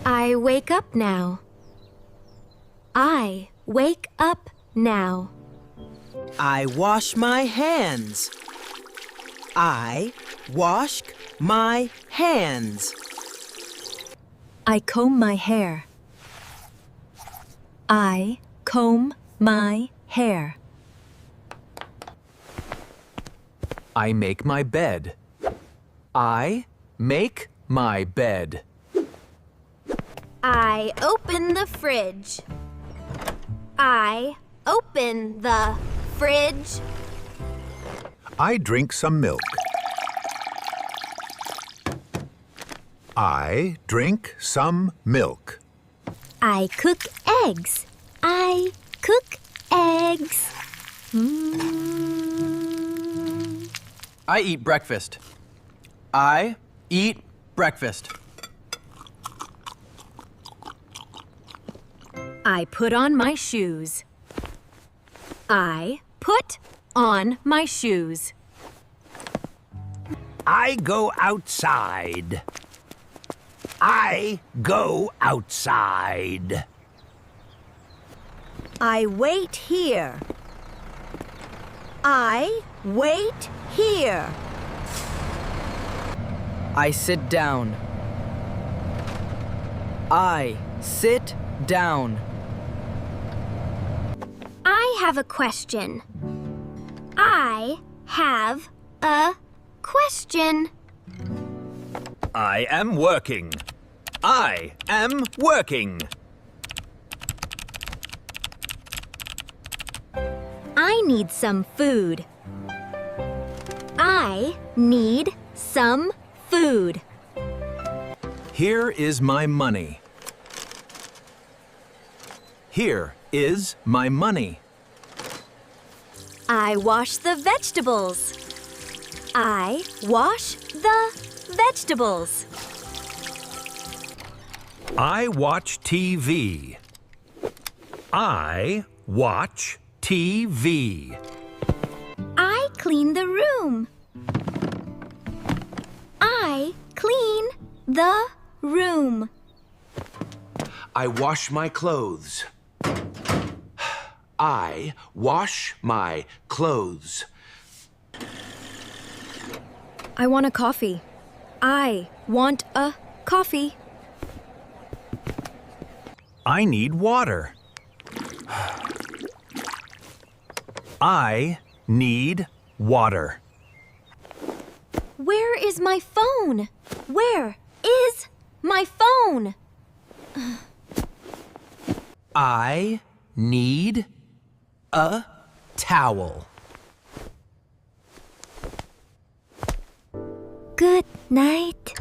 I wake up now. I wake up now. I wash my hands. I wash my hands. I comb my hair. I comb my hair. I make my bed. I make my bed. I open the fridge. I open the fridge. I drink some milk. I drink some milk. I cook eggs. I cook eggs. I eat breakfast. I eat breakfast. I put on my shoes. I put on my shoes. I go outside. I go outside. I wait here. I wait here. I sit down. I sit down. I have a question. I have a question. I am working. I am working. I need some food. I need some food. Here is my money. Here is my money. I wash the vegetables. I wash the vegetables. I watch TV. I watch TV. I clean the room. I clean the room. I wash my clothes. I wash my clothes. I want a coffee. I want a coffee. I need water. I need water. Where is my phone? Where is my phone? I need a towel. Good night.